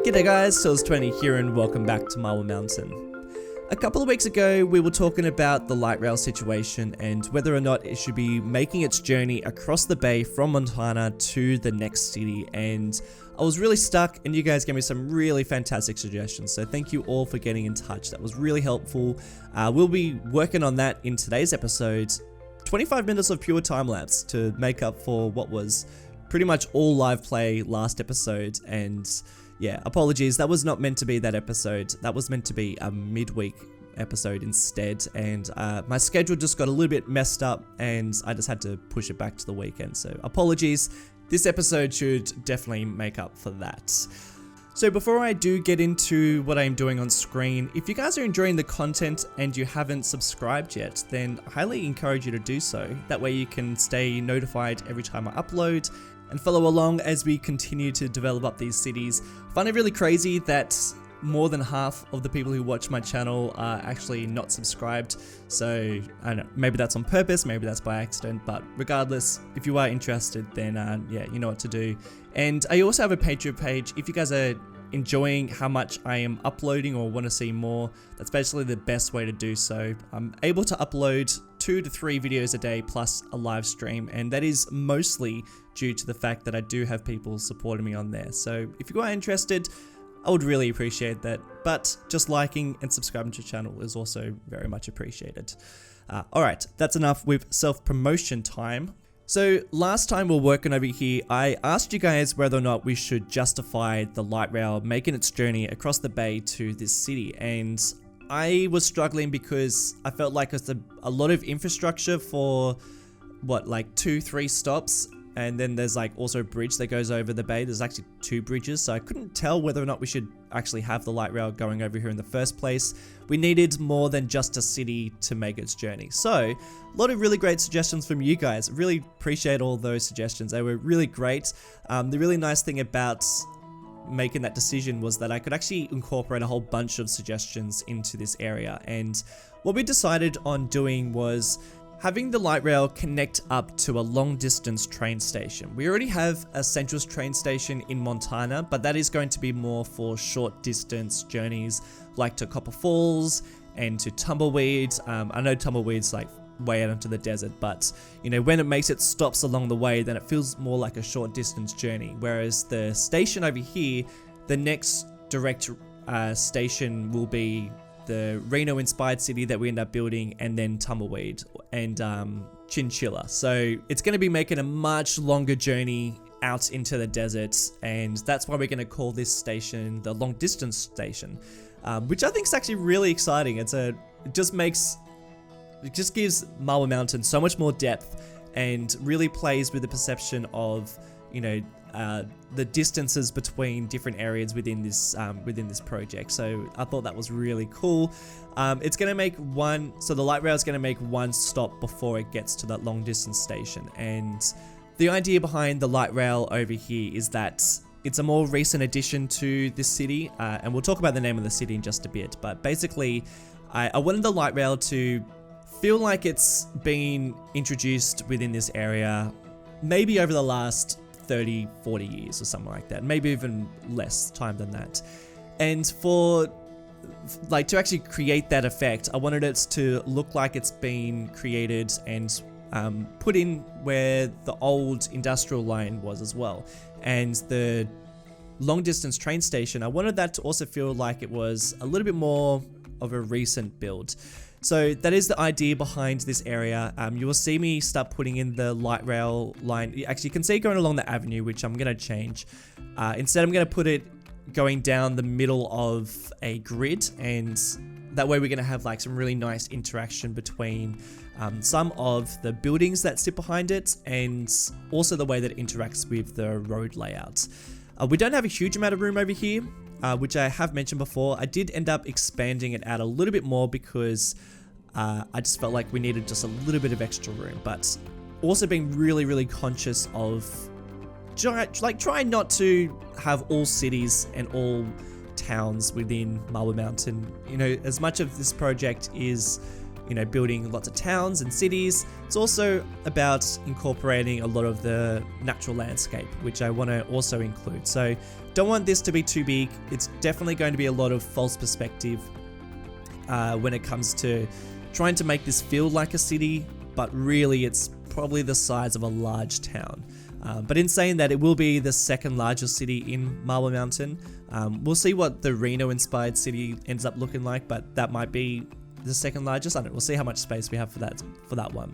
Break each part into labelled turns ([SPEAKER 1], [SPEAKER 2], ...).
[SPEAKER 1] G'day guys, Souls20 here and welcome back to Marble Mountain. A couple of weeks ago we were talking about the light rail situation and whether or not it should be making its journey across the bay from Montana to the next city, and I was really stuck and you guys gave me some really fantastic suggestions, so thank you all for getting in touch. That was really helpful. We'll be working on that in today's episode. 25 minutes of pure time lapse to make up for what was pretty much all live play last episode, and yeah, apologies, that was not meant to be that episode. That was meant to be a midweek episode instead, and my schedule just got a little bit messed up and I just had to push it back to the weekend, so apologies. This episode should definitely make up for that. So before I do get into what I'm doing on screen, if you guys are enjoying the content and you haven't subscribed yet, then I highly encourage you to do so. That way you can stay notified every time I upload and follow along as we continue to develop up these cities. I find it really crazy that more than half of the people who watch my channel are actually not subscribed. So I don't know, maybe that's on purpose, maybe that's by accident, but regardless, if you are interested, then yeah, you know what to do. And I also have a Patreon page. If you guys are enjoying how much I am uploading or want to see more, that's basically the best way to do so. I'm able to upload 2 to 3 videos a day plus a live stream, and that is mostly due to the fact that I do have people supporting me on there. So if you are interested, I would really appreciate that, but just liking and subscribing to the channel is also very much appreciated. Alright, that's enough with self-promotion time. So last time we were working over here, I asked you guys whether or not we should justify the light rail making its journey across the bay to this city, and I was struggling because I felt like it's a lot of infrastructure for what, like 2-3 stops, and then there's like also a bridge that goes over the bay. There's actually 2 bridges, so I couldn't tell whether or not we should actually have the light rail going over here in the first place. We needed more than just a city to make its journey. So a lot of really great suggestions from you guys. Really appreciate all those suggestions. They were really great. The really nice thing about making that decision was that I could actually incorporate a whole bunch of suggestions into this area, and what we decided on doing was having the light rail connect up to a long distance train station. We already have a central train station in Montana, but that is going to be more for short distance journeys like to Copper Falls and to Tumbleweed. I know Tumbleweed's like way out into the desert, but you know, when it makes its stops along the way, then it feels more like a short distance journey. Whereas the station over here, the next direct station will be the Reno inspired city that we end up building, and then Tumbleweed and Chinchilla. So it's going to be making a much longer journey out into the desert, and that's why we're going to call this station the long distance station, which I think is actually really exciting. It just gives Marble Mountain so much more depth and really plays with the perception of, you know, the distances between different areas within this project. So I thought that was really cool. It's going to make the light rail is going to make one stop before it gets to that long distance station. And the idea behind the light rail over here is that it's a more recent addition to this city, and we'll talk about the name of the city in just a bit. But basically, I wanted the light rail to feel like it's been introduced within this area maybe over the last 30-40 years or something like that, maybe even less time than that. And for like to actually create that effect, I wanted it to look like it's been created and put in where the old industrial line was as well. And the long distance train station, I wanted that to also feel like it was a little bit more of a recent build. So that is the idea behind this area. You will see me start putting in the light rail line. Actually, you can see it going along the avenue, which I'm going to change. Instead, I'm going to put it going down the middle of a grid, and that way we're going to have like some really nice interaction between some of the buildings that sit behind it, and also the way that it interacts with the road layout. We don't have a huge amount of room over here, which I have mentioned before. I did end up expanding it out a little bit more because I just felt like we needed just a little bit of extra room, but also being really, really conscious of trying not to have all cities and all towns within Marble Mountain. You know, as much of this project is you know, building lots of towns and cities. It's also about incorporating a lot of the natural landscape, which I want to also include. So don't want this to be too big. It's definitely going to be a lot of false perspective when it comes to trying to make this feel like a city, but really it's probably the size of a large town. But in saying that, it will be the second largest city in Marble Mountain. We'll see what the Reno inspired city ends up looking like, but that might be the second largest. I don't know, we'll see how much space we have for that one.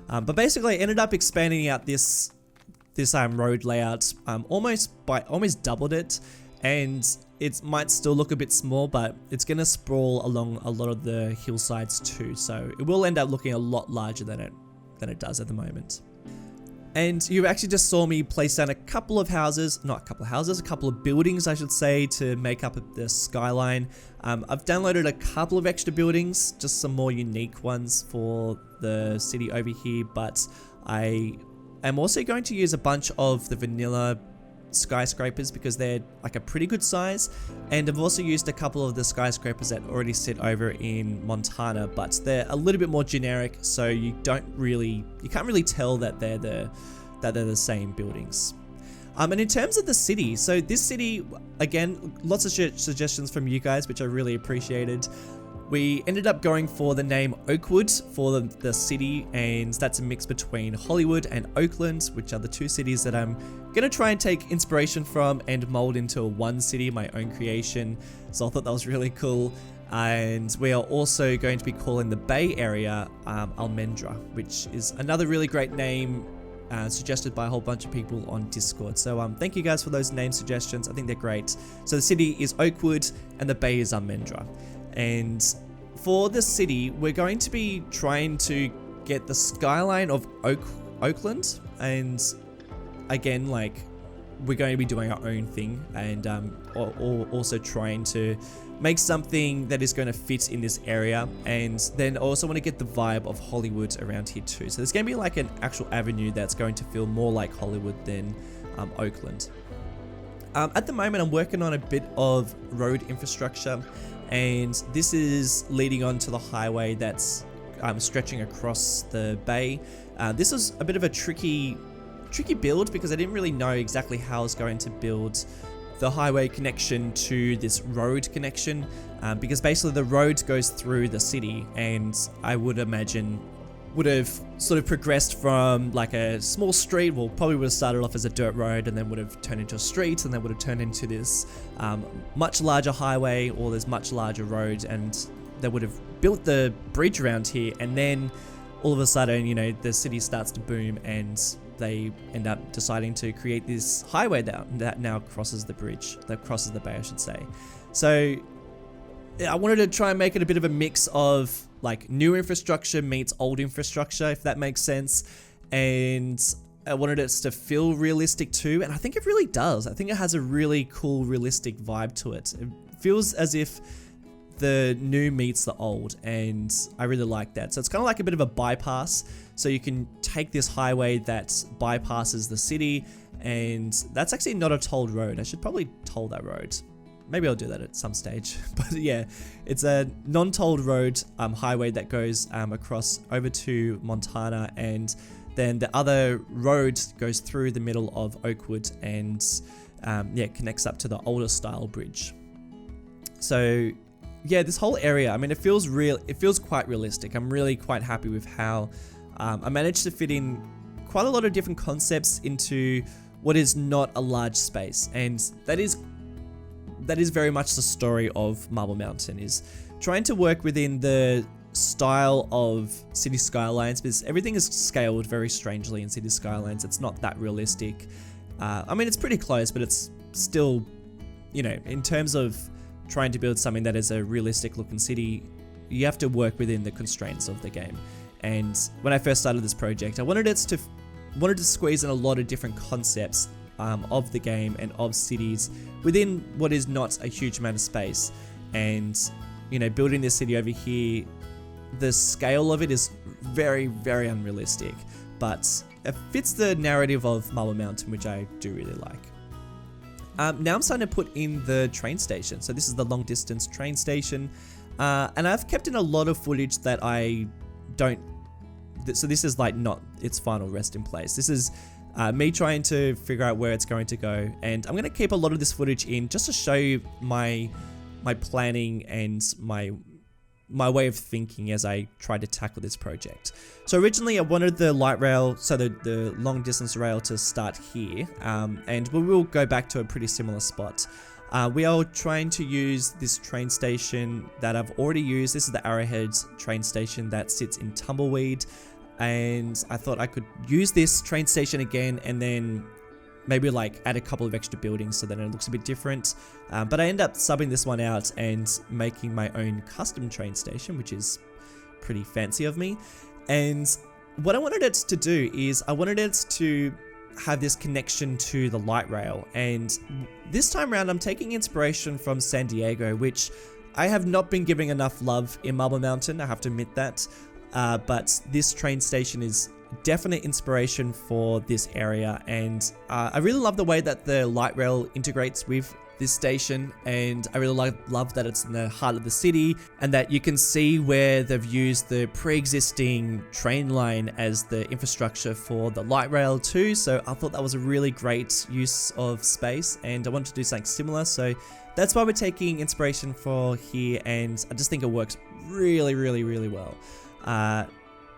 [SPEAKER 1] But basically I ended up expanding out this road layout, almost doubled it, and it might still look a bit small, but it's going to sprawl along a lot of the hillsides too, so it will end up looking a lot larger than it does at the moment. And you actually just saw me place down a couple of buildings, I should say, to make up the skyline. I've downloaded a couple of extra buildings, just some more unique ones for the city over here, but I am also going to use a bunch of the vanilla skyscrapers because they're like a pretty good size, and I've also used a couple of the skyscrapers that already sit over in Montana, but they're a little bit more generic, so you can't really tell that they're the same buildings. And in terms of the city, so this city, again, lots of suggestions from you guys, which I really appreciated. We ended up going for the name Oakwood for the city, and that's a mix between Hollywood and Oakland, which are the two cities that I'm going to try and take inspiration from and mold into one city, my own creation. So I thought that was really cool. And we are also going to be calling the Bay Area Almendra, which is another really great name suggested by a whole bunch of people on Discord. So thank you guys for those name suggestions. I think they're great. So the city is Oakwood and the Bay is Almendra. And for the city, we're going to be trying to get the skyline of Oakland, and again, like, we're going to be doing our own thing, and also trying to make something that is going to fit in this area, and then also want to get the vibe of Hollywood around here too. So there's going to be like an actual avenue that's going to feel more like Hollywood than Oakland. At the moment, I'm working on a bit of road infrastructure, and this is leading on to the highway that's stretching across the bay. This was a bit of a tricky build because I didn't really know exactly how I was going to build the highway connection to this road connection, because basically the road goes through the city, and I would imagine would have sort of progressed from like a small street, well, probably would have started off as a dirt road and then would have turned into a street and then would have turned into this much larger highway or this much larger road, and they would have built the bridge around here, and then all of a sudden, you know, the city starts to boom and they end up deciding to create this highway that now crosses the bridge, that crosses the bay, I should say. So I wanted to try and make it a bit of a mix of like new infrastructure meets old infrastructure, if that makes sense. And I wanted it to feel realistic too, and I think it really does. I think it has a really cool, realistic vibe to it. It feels as if the new meets the old, and I really like that. So it's kind of like a bit of a bypass. So you can take this highway that bypasses the city, and that's actually not a tolled road. I should probably toll that road. Maybe I'll do that at some stage. But yeah, it's a non-tolled road highway that goes across over to Montana, and then the other road goes through the middle of Oakwood and connects up to the older style bridge. So yeah, this whole area, I mean, it feels real. It feels quite realistic. I'm really quite happy with how I managed to fit in quite a lot of different concepts into what is not a large space, and that is very much the story of Marble Mountain, is trying to work within the style of City Skylines, because everything is scaled very strangely in City Skylines. It's not that realistic. I mean, it's pretty close, but it's still, you know, in terms of trying to build something that is a realistic looking city, you have to work within the constraints of the game. And when I first started this project, I wanted to squeeze in a lot of different concepts of the game and of cities within what is not a huge amount of space. And, you know, building this city over here, the scale of it is very, very unrealistic, but it fits the narrative of Marble Mountain, which I do really like. Now I'm starting to put in the train station. So this is the long distance train station. And I've kept in a lot of footage that I so this is like not its final resting place. This is me trying to figure out where it's going to go, and I'm going to keep a lot of this footage in just to show you my planning and my way of thinking as I try to tackle this project. So originally I wanted the light rail, so the long distance rail, to start here, and we will go back to a pretty similar spot. We are trying to use this train station that I've already used. This is the Arrowhead train station that sits in Tumbleweed, and I thought I could use this train station again and then maybe like add a couple of extra buildings so that it looks a bit different. But I end up subbing this one out and making my own custom train station, which is pretty fancy of me. And what I wanted it to do is I wanted it to have this connection to the light rail, and this time around I'm taking inspiration from San Diego, which I have not been giving enough love in Marble Mountain, I have to admit that, but this train station is definite inspiration for this area, and I really love the way that the light rail integrates with this station, and I really love that it's in the heart of the city and that you can see where they've used the pre-existing train line as the infrastructure for the light rail too. So I thought that was a really great use of space, and I wanted to do something similar, so that's why we're taking inspiration for here, and I just think it works really well.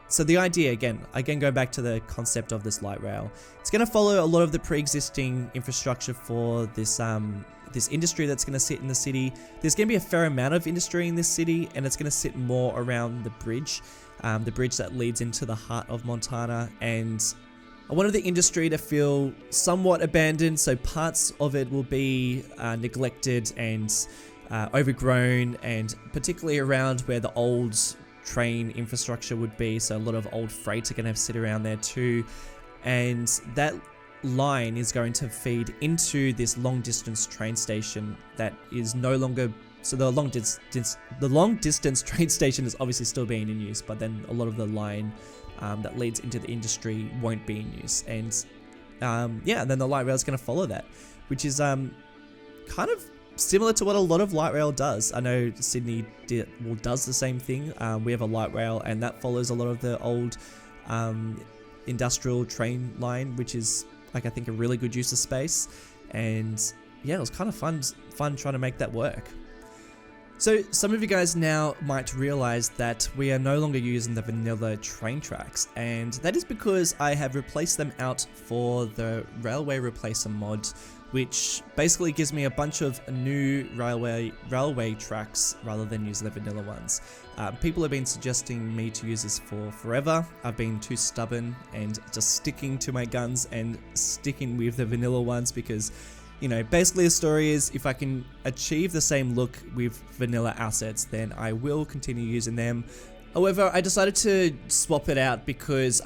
[SPEAKER 1] So the idea, again going back to the concept of this light rail, it's going to follow a lot of the pre-existing infrastructure for this this industry that's going to sit in the city. There's going to be a fair amount of industry in this city, and it's going to sit more around the bridge that leads into the heart of Montana. And I wanted the industry to feel somewhat abandoned, so parts of it will be neglected and overgrown, and particularly around where the old train infrastructure would be, so a lot of old freight are going to sit around there too, and that line is going to feed into this long distance train station that is no longer, so the long distance train station is obviously still being in use, but then a lot of the line that leads into the industry won't be in use, and yeah, then the light rail is going to follow that, which is kind of similar to what a lot of light rail does. I know Sydney does the same thing. We have a light rail, and that follows a lot of the old industrial train line, which is like I think a really good use of space. And yeah, it was kind of fun trying to make that work. So some of you guys now might realize that we are no longer using the vanilla train tracks, and that is because I have replaced them out for the Railway Replacer mod, which basically gives me a bunch of new railway tracks rather than use the vanilla ones. People have been suggesting me to use this for forever. I've been too stubborn and just sticking to my guns and sticking with the vanilla ones because, you know, basically the story is if I can achieve the same look with vanilla assets, then I will continue using them. However, I decided to swap it out because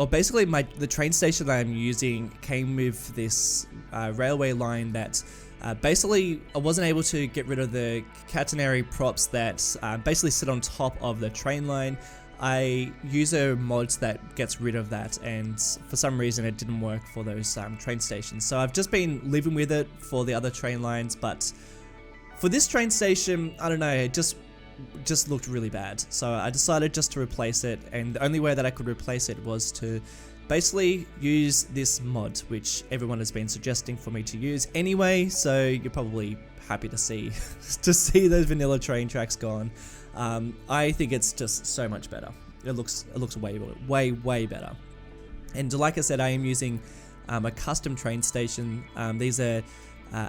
[SPEAKER 1] basically the train station that I'm using came with this railway line that basically I wasn't able to get rid of the catenary props that basically sit on top of the train line. I use a mod that gets rid of that, and for some reason it didn't work for those train stations. So I've just been living with it for the other train lines, but for this train station, I don't know, it just looked really bad. So I decided just to replace it, and the only way that I could replace it was to basically use this mod, which everyone has been suggesting for me to use anyway, so you're probably happy to see those vanilla train tracks gone. I think it's just so much better. It looks way better. And like I said, I am using a custom train station. These are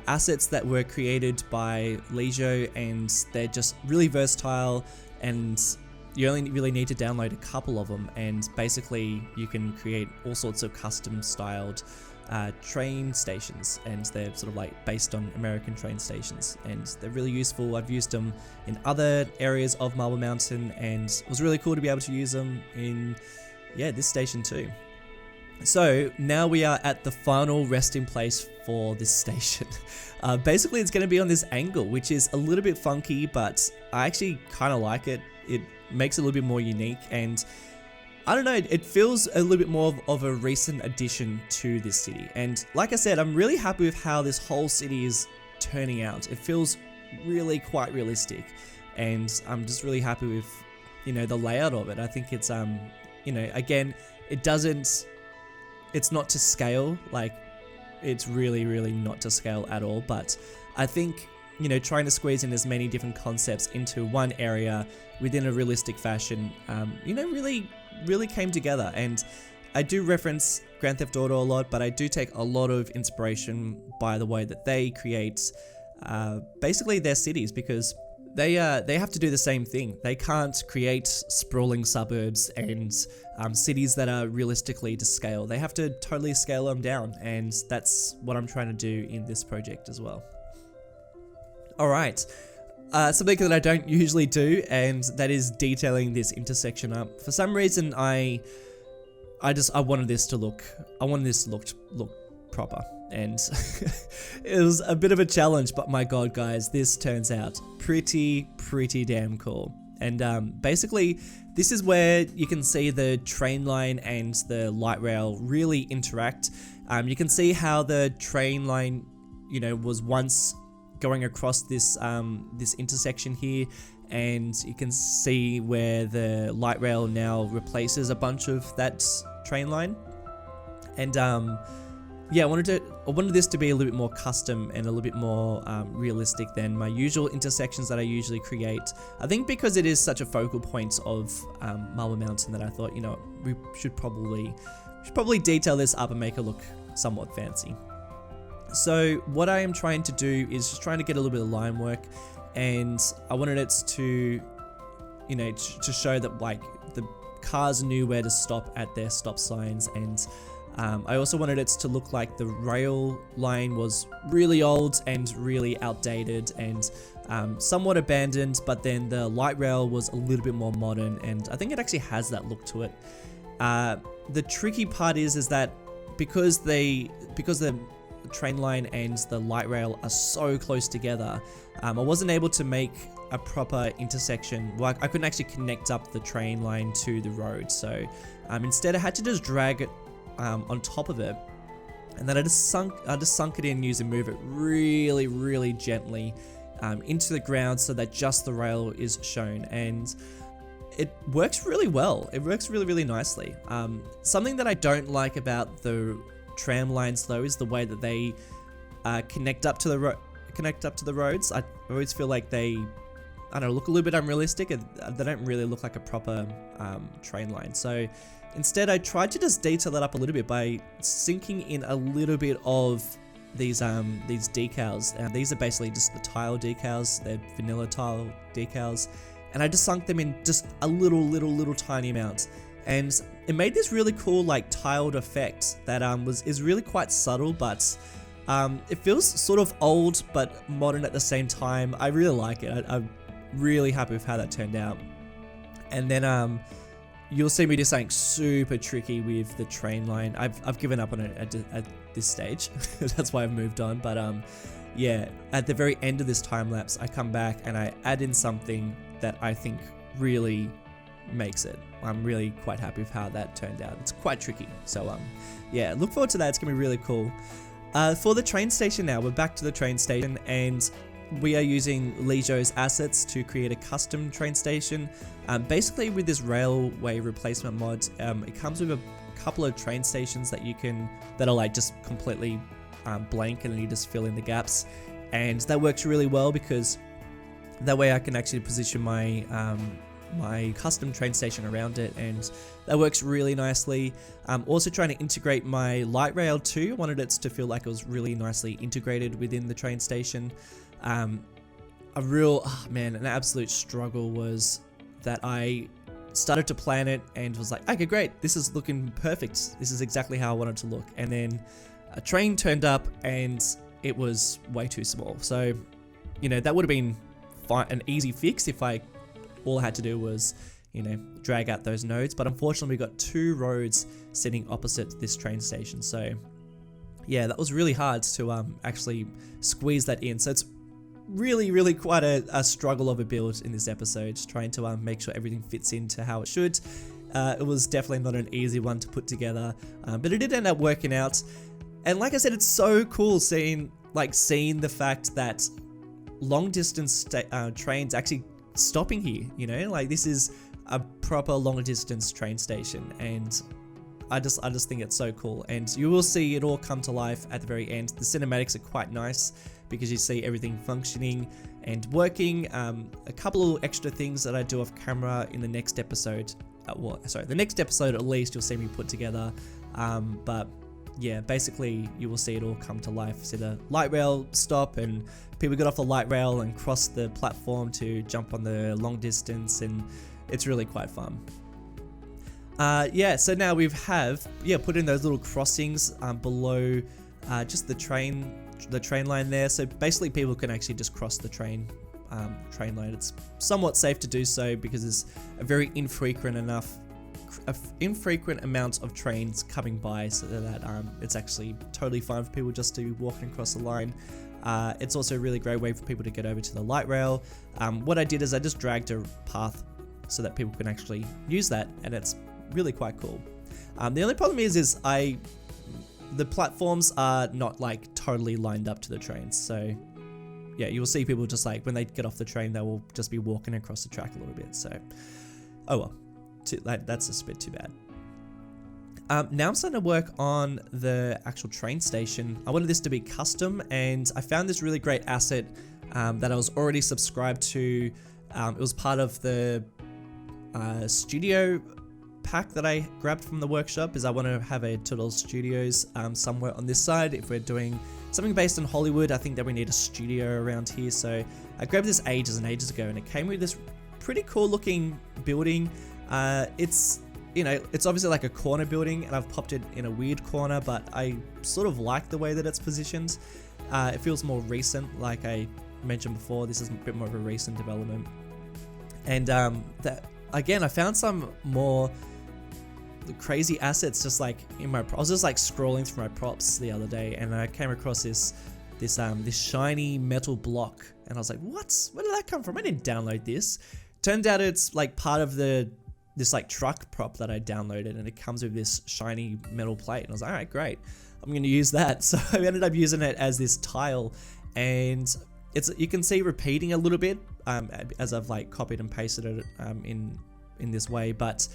[SPEAKER 1] assets that were created by Leisure, and they're just really versatile, and you only really need to download a couple of them, and basically you can create all sorts of custom styled train stations, and they're sort of like based on American train stations, and they're really useful. I've used them in other areas of Marble Mountain, and it was really cool to be able to use them in this station too. So now we are at the final resting place for this station. Basically it's going to be on this angle, which is a little bit funky, but I actually kind of like it. It makes it a little bit more unique, and I don't know, it feels a little bit more of a recent addition to this city. And like I said, I'm really happy with how this whole city is turning out. It feels really quite realistic, and I'm just really happy with you know, the layout of it. I think it's, you know, again, it's not to scale, like, it's really, really not to scale at all, but I think, you know, trying to squeeze in as many different concepts into one area within a realistic fashion, you know, really came together. And I do reference Grand Theft Auto a lot, but I do take a lot of inspiration by the way that they create basically their cities, because they have to do the same thing. They can't create sprawling suburbs and cities that are realistically to scale. They have to totally scale them down, and that's what I'm trying to do in this project as well. Alright, something that I don't usually do, and that is detailing this intersection up. For some reason, I wanted this to look proper, and it was a bit of a challenge, but my god guys, this turns out pretty damn cool. And basically, this is where you can see the train line and the light rail really interact. You can see how the train line, you know, was once going across this this intersection here, and you can see where the light rail now replaces a bunch of that train line. And yeah, I wanted this to be a little bit more custom and a little bit more realistic than my usual intersections that I usually create. I think because it is such a focal point of Marble Mountain, that I thought, you know, we should probably detail this up and make it look somewhat fancy. So what I am trying to do is just trying to get a little bit of line work, and I wanted it to, you know, to show that like the cars knew where to stop at their stop signs, and I also wanted it to look like the rail line was really old and really outdated and somewhat abandoned, but then the light rail was a little bit more modern, and I think it actually has that look to it. The tricky part is that because the train line and the light rail are so close together, I wasn't able to make a proper intersection. Well, I couldn't actually connect up the train line to the road, so instead I had to just drag it on top of it, and then I just sunk it in using Move It really gently into the ground so that just the rail is shown, and it works really well. It works really nicely. Something that I don't like about the tram lines though is the way that they connect up to the roads. I always feel like they, I don't know, look a little bit unrealistic, and they don't really look like a proper train line. So instead, I tried to just detail that up a little bit by sinking in a little bit of these decals. These are basically just the tile decals. They're vanilla tile decals, and I just sunk them in just a little tiny amount. And it made this really cool like tiled effect that is really quite subtle, but it feels sort of old but modern at the same time. I really like it. I'm really happy with how that turned out. And then you'll see me do something super tricky with the train line. I've given up on it at this stage. That's why I've moved on. But yeah, at the very end of this time lapse, I come back and I add in something that I think really makes it. I'm really quite happy with how that turned out. It's quite tricky. So yeah, look forward to that. It's gonna be really cool. For the train station now, we're back to the train station, and we are using Lijo's assets to create a custom train station. Basically with this railway replacement mod, it comes with a couple of train stations that are like just completely blank, and then you just fill in the gaps. And that works really well because that way I can actually position my my custom train station around it, and that works really nicely. Also trying to integrate my light rail too. I wanted it to feel like it was really nicely integrated within the train station. An absolute struggle was that I started to plan it and was like, okay, great, this is looking perfect. This is exactly how I wanted it to look. And then a train turned up and it was way too small. So, you know, that would have been an easy fix if all I had to do was, you know, drag out those nodes. But unfortunately, we got two roads sitting opposite this train station. So yeah, that was really hard to actually squeeze that in. So it's really quite a struggle of a build in this episode, just trying to make sure everything fits into how it should. It was definitely not an easy one to put together, but it did end up working out. And like I said, it's so cool seeing the fact that long distance trains actually stopping here, you know, like this is a proper long distance train station, and I just think it's so cool. And you will see it all come to life at the very end. The cinematics are quite nice because you see everything functioning and working. A couple of extra things that I do off camera in the next episode. The next episode at least you'll see me put together. But yeah, basically you will see it all come to life. See the light rail stop, and people get off the light rail and cross the platform to jump on the long distance, and it's really quite fun. Yeah, so now we have put in those little crossings below just the train line there. So basically people can actually just cross the train line. It's somewhat safe to do so because there's a very infrequent amount of trains coming by, so that it's actually totally fine for people just to be walking across the line. It's also a really great way for people to get over to the light rail. What I did is I just dragged a path so that people can actually use that, and it's really quite cool. The only problem is the platforms are not like totally lined up to the trains, so yeah, you will see people just like when they get off the train, they will just be walking across the track a little bit. So oh well, that's just a bit too bad. Now I'm starting to work on the actual train station. I wanted this to be custom, and I found this really great asset that I was already subscribed to. It was part of the studio pack that I grabbed from the workshop, is I want to have a Total Studios somewhere on this side. If we're doing something based on Hollywood, I think that we need a studio around here. So I grabbed this ages and ages ago, and it came with this pretty cool looking building. It's obviously like a corner building, and I've popped it in a weird corner, but I sort of like the way that it's positioned. It feels more recent, like I mentioned before. This is a bit more of a recent development. And again, I found some more crazy assets just like in my. I was just like scrolling through my props the other day, and I came across this shiny metal block, and I was like, "What? Where did that come from? I didn't download this." Turned out it's like part of this like truck prop that I downloaded, and it comes with this shiny metal plate, and I was like, all right, great, I'm going to use that. So I ended up using it as this tile, and you can see repeating a little bit as I've like copied and pasted it in this way. But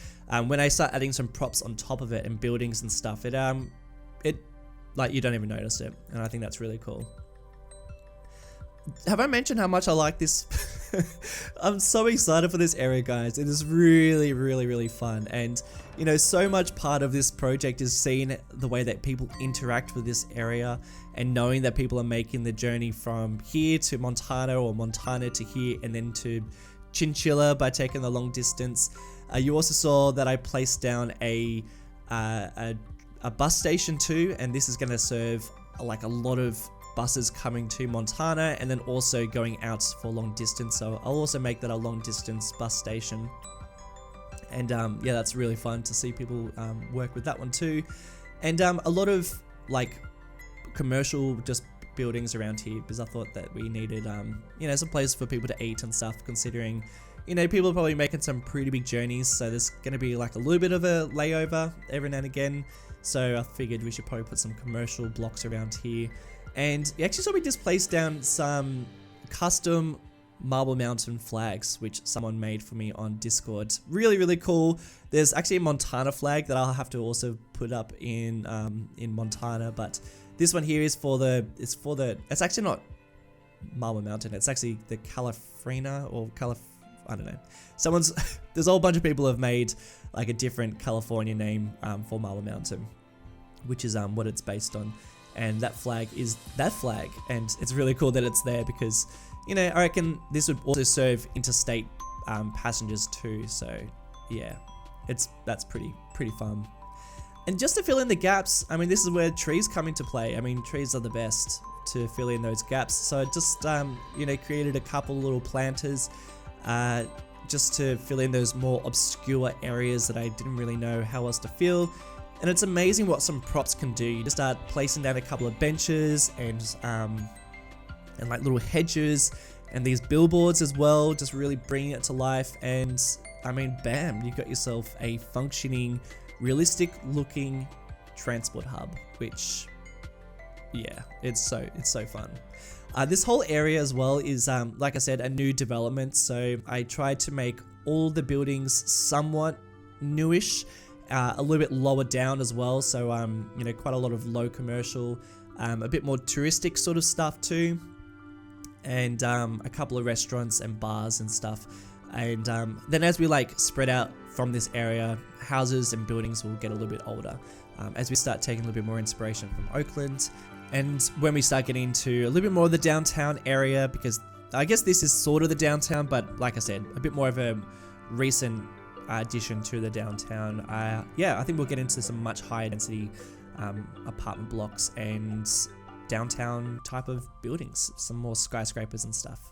[SPEAKER 1] when I start adding some props on top of it and buildings and stuff, it like you don't even notice it, and I think that's really cool. Have I mentioned how much I like this? I'm so excited for this area, guys. It is really, really, really fun. And, you know, so much part of this project is seeing the way that people interact with this area, and knowing that people are making the journey from here to Montana, or Montana to here, and then to Chinchilla by taking the long distance. You also saw that I placed down a bus station too, and this is going to serve like a lot of buses coming to Montana, and then also going out for long distance. So I'll also make that a long distance bus station. And yeah, that's really fun to see people work with that one too. And a lot of like commercial just buildings around here, because I thought that we needed you know, some places for people to eat and stuff, considering, you know, people are probably making some pretty big journeys, so there's going to be like a little bit of a layover every now and again. So I figured we should probably put some commercial blocks around here. And you actually saw me just place down some custom Marble Mountain flags, which someone made for me on Discord. Really, really cool. There's actually a Montana flag that I'll have to also put up in Montana, but this one here is it's actually not Marble Mountain. It's actually the California or I don't know. There's a whole bunch of people have made like a different California name for Marble Mountain, which is what it's based on. And that flag is that flag, and it's really cool that it's there because, you know, I reckon this would also serve interstate passengers too. So yeah, that's pretty fun. And just to fill in the gaps, I mean, this is where trees come into play. I mean, trees are the best to fill in those gaps. So I just you know, created a couple little planters just to fill in those more obscure areas that I didn't really know how else to fill. And it's amazing what some props can do. You just start placing down a couple of benches and like little hedges and these billboards as well, just really bringing it to life. And I mean, bam, you've got yourself a functioning, realistic looking transport hub, which, yeah, it's so fun. This whole area as well is, like I said, a new development. So I tried to make all the buildings somewhat newish, a little bit lower down as well. So, you know, quite a lot of low commercial, a bit more touristic sort of stuff too. And a couple of restaurants and bars and stuff. And then as we like spread out from this area, houses and buildings will get a little bit older as we start taking a little bit more inspiration from Oakland. And when we start getting into a little bit more of the downtown area, because I guess this is sort of the downtown, but like I said, a bit more of a recent addition to the downtown. Yeah, I think we'll get into some much higher density apartment blocks and downtown type of buildings, some more skyscrapers and stuff.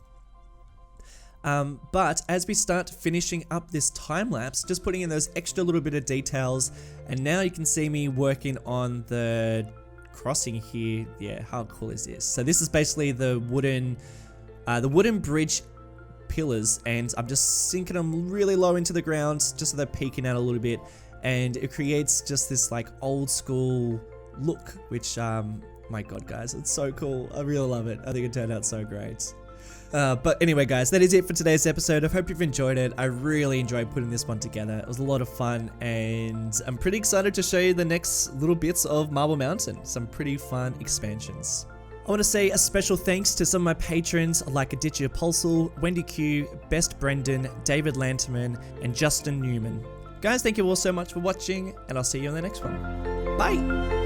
[SPEAKER 1] But as we start finishing up this time lapse, just putting in those extra little bit of details, and now you can see me working on the crossing here. Yeah, how cool is this? So this is basically the wooden bridge pillars, and I'm just sinking them really low into the ground just so they're peeking out a little bit, and it creates just this like old school look, which my god guys, it's so cool. I really love it. I think it turned out so great. But anyway guys, that is it for today's episode. I hope you've enjoyed it. I really enjoyed putting this one together. It was a lot of fun, and I'm pretty excited to show you the next little bits of Marble Mountain. Some pretty fun expansions. I want to say a special thanks to some of my patrons like Aditya Pulsel, Wendy Q, Best Brendan, David Lanterman, and Justin Newman. Guys, thank you all so much for watching, and I'll see you in the next one. Bye!